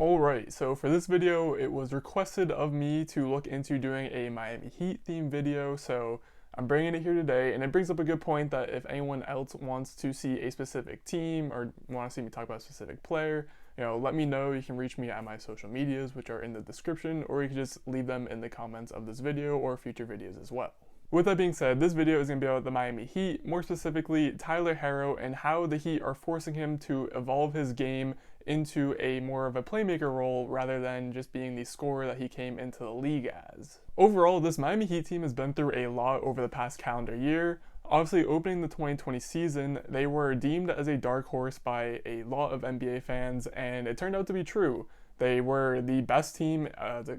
Alright, so for this video, it was requested of me to look into doing a Miami Heat themed video, so I'm bringing it here today, and it brings up a good point that if anyone else wants to see a specific team or want to see me talk about a specific player, let me know. You can reach me at my social medias, which are in the description, or you can just leave them in the comments of this video or future videos as well. With that being said, this video is going to be about the Miami Heat, more specifically Tyler Herro, and how the Heat are forcing him to evolve his game into a more of a playmaker role rather than just being the scorer that he came into the league as. Overall, this Miami Heat team has been through a lot over the past calendar year. Obviously, opening the 2020 season, they were deemed as a dark horse by a lot of NBA fans, and it turned out to be true. They were the best team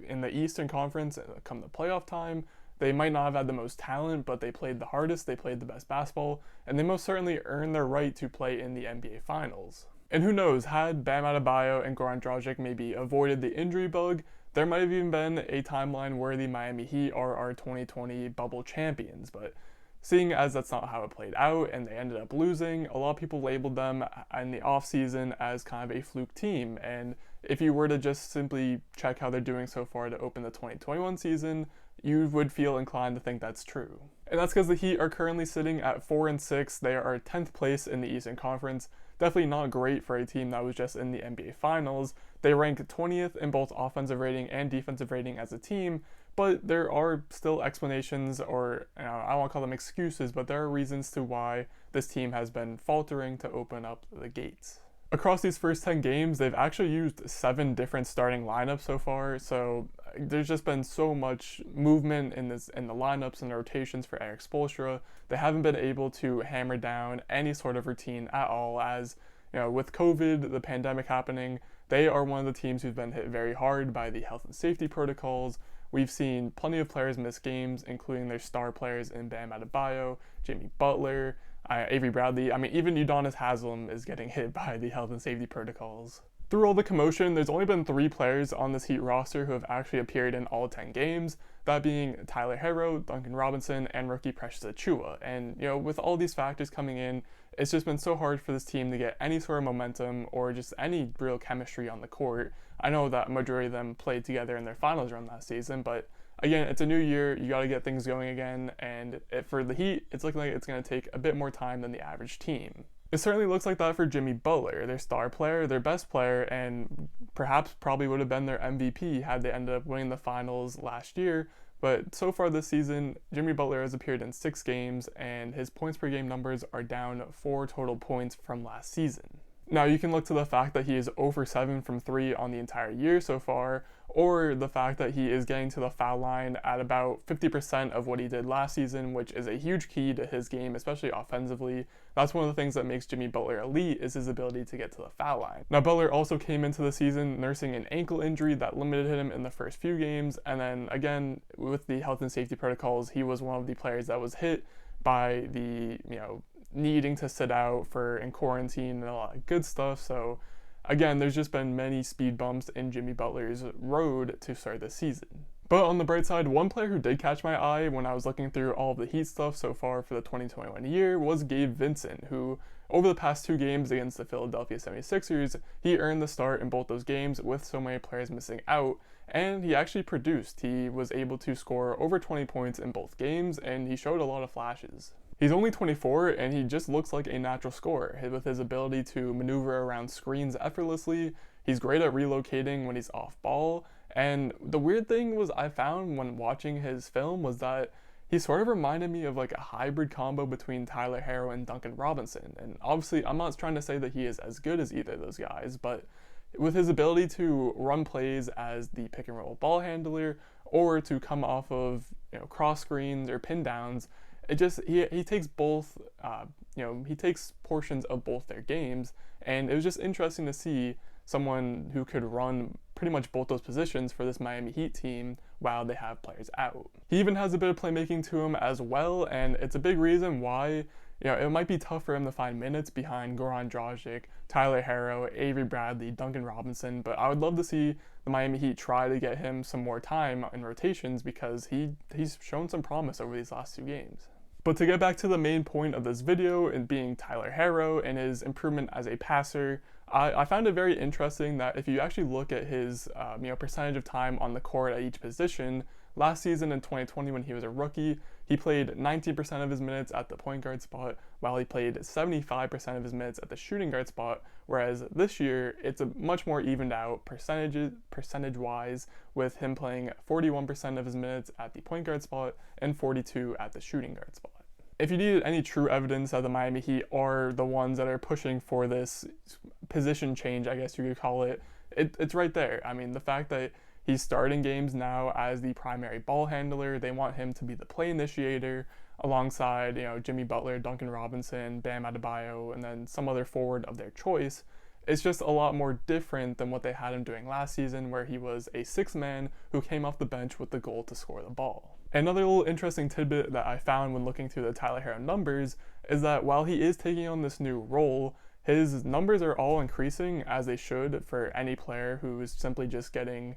in the Eastern Conference come the playoff time. They might not have had the most talent, but they played the hardest, they played the best basketball, and they most certainly earned their right to play in the NBA Finals. And who knows, had Bam Adebayo and Goran Dragic maybe avoided the injury bug, there might have even been a timeline where the Miami Heat are our 2020 bubble champions. But seeing as that's not how it played out and they ended up losing, a lot of people labeled them in the offseason as kind of a fluke team. And if you were to just simply check how they're doing so far to open the 2021 season, you would feel inclined to think that's true. And that's because the Heat are currently sitting at 4-6. They are 10th place in the Eastern Conference. Definitely not great for a team that was just in the NBA Finals. They rank 20th in both offensive rating and defensive rating as a team, but there are still explanations, or I don't want to call them excuses, but there are reasons to why this team has been faltering to open up the gates. Across these first 10 games, they've actually used 7 different starting lineups so far, so there's just been so much movement in the lineups and the rotations for Eric Spoelstra. They haven't been able to hammer down any sort of routine at all, as with COVID, the pandemic happening, they are one of the teams who's been hit very hard by the health and safety protocols. We've seen plenty of players miss games, including their star players in Bam Adebayo, Jimmy Butler, Avery Bradley. I mean, even Udonis Haslem is getting hit by the health and safety protocols. Through all the commotion, there's only been 3 players on this Heat roster who have actually appeared in all 10 games, that being Tyler Herro, Duncan Robinson, and rookie Precious Achiuwa. And, with all these factors coming in, it's just been so hard for this team to get any sort of momentum or just any real chemistry on the court. I know that majority of them played together in their finals run last season, but again, it's a new year, you gotta get things going again, and for the Heat, it's looking like it's gonna take a bit more time than the average team. It certainly looks like that for Jimmy Butler, their star player, their best player, and perhaps probably would have been their MVP had they ended up winning the finals last year. But so far this season, Jimmy Butler has appeared in 6 games, and his points per game numbers are down 4 total points from last season. Now, you can look to the fact that he is 0 for 7 from 3 on the entire year so far, or the fact that he is getting to the foul line at about 50% of what he did last season, which is a huge key to his game, especially offensively. That's one of the things that makes Jimmy Butler elite, is his ability to get to the foul line. Now, Butler also came into the season nursing an ankle injury that limited him in the first few games, and then again, with the health and safety protocols, he was one of the players that was hit by the, needing to sit out in quarantine and a lot of good stuff. So again, there's just been many speed bumps in Jimmy Butler's road to start this season. But on the bright side, one player who did catch my eye when I was looking through all of the Heat stuff so far for the 2021 year was Gabe Vincent, who over the past 2 games against the Philadelphia 76ers, he earned the start in both those games with so many players missing out, and he actually produced. He was able to score over 20 points in both games, and he showed a lot of flashes. He's only 24, and he just looks like a natural scorer. With his ability to maneuver around screens effortlessly, he's great at relocating when he's off ball, and the weird thing was I found when watching his film was that he sort of reminded me of like a hybrid combo between Tyler Herro and Duncan Robinson. And obviously, I'm not trying to say that he is as good as either of those guys, but with his ability to run plays as the pick and roll ball handler, or to come off of cross screens or pin downs, he takes both, he takes portions of both their games, and it was just interesting to see someone who could run pretty much both those positions for this Miami Heat team while they have players out. He even has a bit of playmaking to him as well, and it's a big reason why it might be tough for him to find minutes behind Goran Dragic, Tyler Herro, Avery Bradley, Duncan Robinson, but I would love to see the Miami Heat try to get him some more time in rotations because he's shown some promise over these last 2 games. But to get back to the main point of this video, and being Tyler Herro and his improvement as a passer, I found it very interesting that if you actually look at his percentage of time on the court at each position, last season in 2020 when he was a rookie, he played 19% of his minutes at the point guard spot, while he played 75% of his minutes at the shooting guard spot, whereas this year it's a much more evened out percentage-wise, with him playing 41% of his minutes at the point guard spot and 42% at the shooting guard spot. If you needed any true evidence that the Miami Heat are the ones that are pushing for this position change, I guess you could call it, it's right there. I mean, the fact that he's starting games now as the primary ball handler, they want him to be the play initiator alongside, Jimmy Butler, Duncan Robinson, Bam Adebayo, and then some other forward of their choice. It's just a lot more different than what they had him doing last season, where he was a sixth man who came off the bench with the goal to score the ball. Another little interesting tidbit that I found when looking through the Tyler Herro numbers is that while he is taking on this new role, his numbers are all increasing as they should for any player who is simply just getting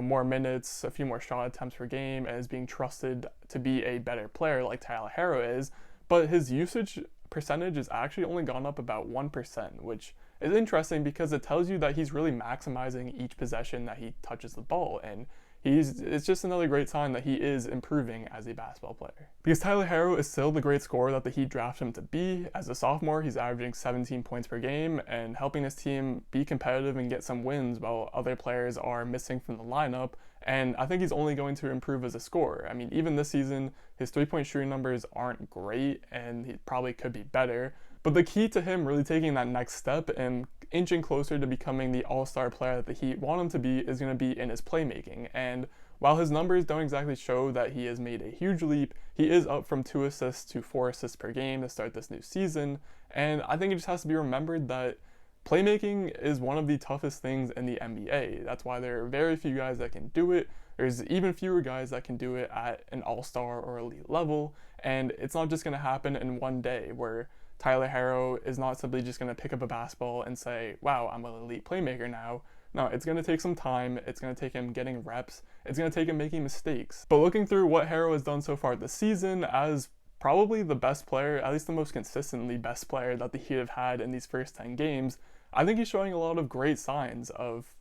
more minutes, a few more shot attempts per game, and is being trusted to be a better player like Tyler Herro is. But his usage percentage has actually only gone up about 1%, which is interesting because it tells you that he's really maximizing each possession that he touches the ball, and it's just another great sign that he is improving as a basketball player. Because Tyler Herro is still the great scorer that the Heat drafted him to be. As a sophomore, he's averaging 17 points per game and helping his team be competitive and get some wins while other players are missing from the lineup. And I think he's only going to improve as a scorer. I mean, even this season, his three-point shooting numbers aren't great and he probably could be better. But the key to him really taking that next step and inching closer to becoming the all-star player that the Heat want him to be is going to be in his playmaking. And while his numbers don't exactly show that he has made a huge leap, he is up from 2 assists to 4 assists per game to start this new season. And I think it just has to be remembered that playmaking is one of the toughest things in the NBA. That's why there are very few guys that can do it. There's even fewer guys that can do it at an all-star or elite level. And it's not just going to happen in one day where Tyler Herro is not simply just going to pick up a basketball and say, wow, I'm an elite playmaker now. No, it's going to take some time. It's going to take him getting reps. It's going to take him making mistakes. But looking through what Herro has done so far this season as probably the best player, at least the most consistently best player that the Heat have had in these first 10 games, I think he's showing a lot of great signs of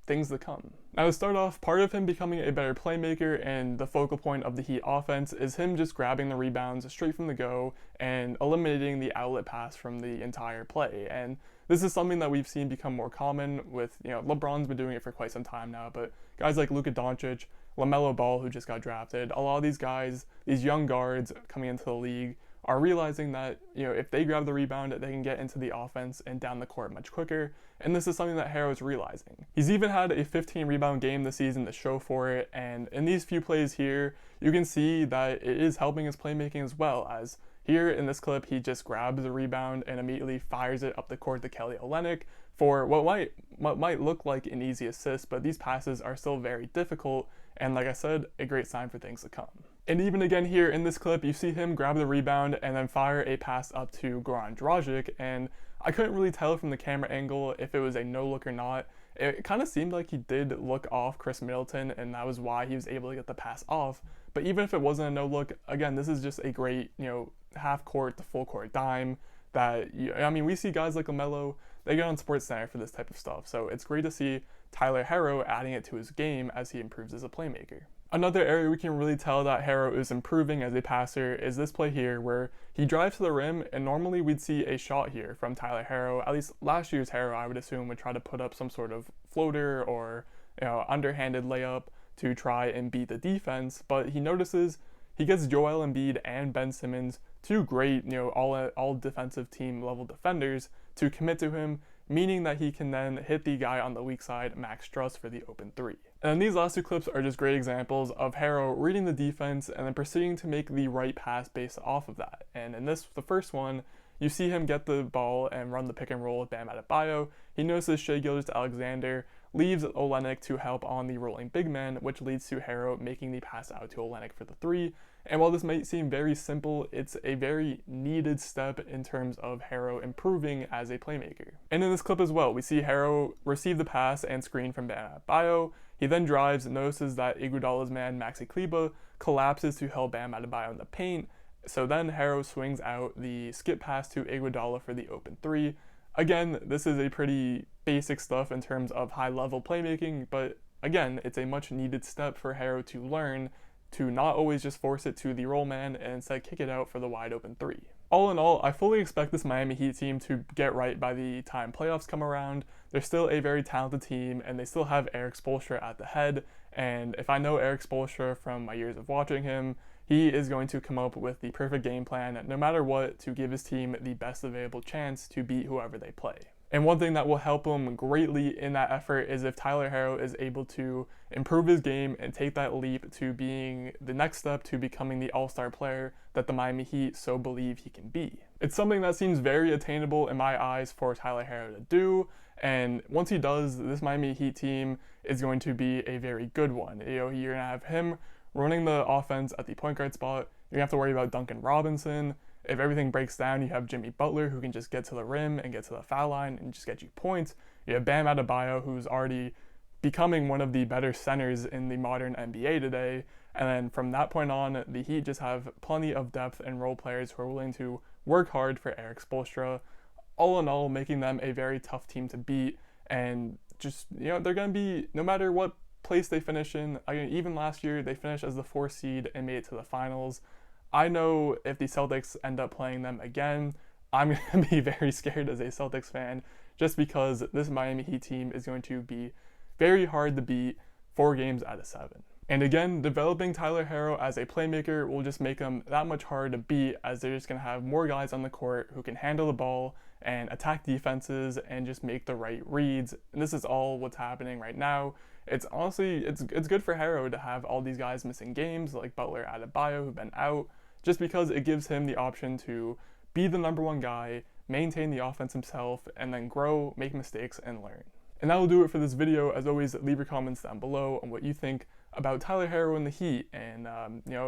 things to come. Now, to start off, part of him becoming a better playmaker and the focal point of the Heat offense is him just grabbing the rebounds straight from the go and eliminating the outlet pass from the entire play. And this is something that we've seen become more common with, LeBron's been doing it for quite some time now, but guys like Luka Doncic, LaMelo Ball, who just got drafted, a lot of these guys, these young guards coming into the league, are realizing that, if they grab the rebound, they can get into the offense and down the court much quicker. And this is something that Herro is realizing. He's even had a 15 rebound game this season to show for it. And in these few plays here, you can see that it is helping his playmaking as well. As here in this clip, he just grabs the rebound and immediately fires it up the court to Kelly Olynyk for what might look like an easy assist, but these passes are still very difficult. And like I said, a great sign for things to come. And even again here in this clip, you see him grab the rebound and then fire a pass up to Goran Dragic, and I couldn't really tell from the camera angle if it was a no-look or not. It kind of seemed like he did look off Chris Middleton, and that was why he was able to get the pass off. But even if it wasn't a no-look, again, this is just a great, half-court to full-court dime that, we see guys like LaMelo, they get on SportsCenter for this type of stuff. So it's great to see Tyler Herro adding it to his game as he improves as a playmaker. Another area we can really tell that Herro is improving as a passer is this play here where he drives to the rim, and normally we'd see a shot here from Tyler Herro. At least last year's Herro, I would assume, would try to put up some sort of floater or underhanded layup to try and beat the defense, but he notices he gets Joel Embiid and Ben Simmons, two great, all defensive team level defenders, to commit to him, meaning that he can then hit the guy on the weak side, Max Strus, for the open three. And these last two clips are just great examples of Herro reading the defense and then proceeding to make the right pass based off of that. And in the first one, you see him get the ball and run the pick and roll with Bam Adebayo. He notices Shai Gilgeous-Alexander, leaves Olynyk to help on the rolling big man, which leads to Herro making the pass out to Olynyk for the three. And while this might seem very simple, it's a very needed step in terms of Herro improving as a playmaker. And in this clip as well, we see Herro receive the pass and screen from Bam Adebayo. He then drives and notices that Iguodala's man, Maxi Kleber, collapses to help Bam Adebayo in the paint. So then Herro swings out the skip pass to Iguodala for the open three. Again, this is a pretty basic stuff in terms of high-level playmaking, but again, it's a much needed step for Herro to learn to not always just force it to the roll man and instead kick it out for the wide open three. All in all, I fully expect this Miami Heat team to get right by the time playoffs come around. They're still a very talented team, and they still have Erik Spoelstra at the head, and if I know Erik Spoelstra from my years of watching him, he is going to come up with the perfect game plan, no matter what, to give his team the best available chance to beat whoever they play. And one thing that will help him greatly in that effort is if Tyler Herro is able to improve his game and take that leap to being the next step to becoming the all-star player that the Miami Heat so believe he can be. It's something that seems very attainable in my eyes for Tyler Herro to do, and once he does, this Miami Heat team is going to be a very good one. You're going to have him running the offense at the point guard spot. You're going to have to worry about Duncan Robinson. If everything breaks down, you have Jimmy Butler, who can just get to the rim and get to the foul line and just get you points. You have Bam Adebayo, who's already becoming one of the better centers in the modern NBA today. And then from that point on, the Heat just have plenty of depth and role players who are willing to work hard for Erik Spoelstra. All in all, making them a very tough team to beat. And just, they're going to be, no matter what place they finish in, even last year, they finished as the 4th seed and made it to the finals. I know if the Celtics end up playing them again, I'm going to be very scared as a Celtics fan, just because this Miami Heat team is going to be very hard to beat 4 games out of 7. And again, developing Tyler Herro as a playmaker will just make him that much harder to beat, as they're just going to have more guys on the court who can handle the ball and attack defenses and just make the right reads. And this is all what's happening right now. It's honestly, it's good for Herro to have all these guys missing games like Butler, Adebayo, who've been out, just because it gives him the option to be the number 1 guy, maintain the offense himself, and then grow, make mistakes, and learn. And that will do it for this video. As always, leave your comments down below on what you think about Tyler Herro and the Heat, and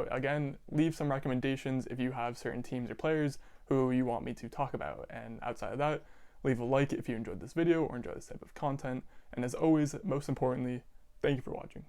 again, leave some recommendations if you have certain teams or players who you want me to talk about. And outside of that, leave a like if you enjoyed this video or enjoy this type of content. And as always, most importantly, thank you for watching.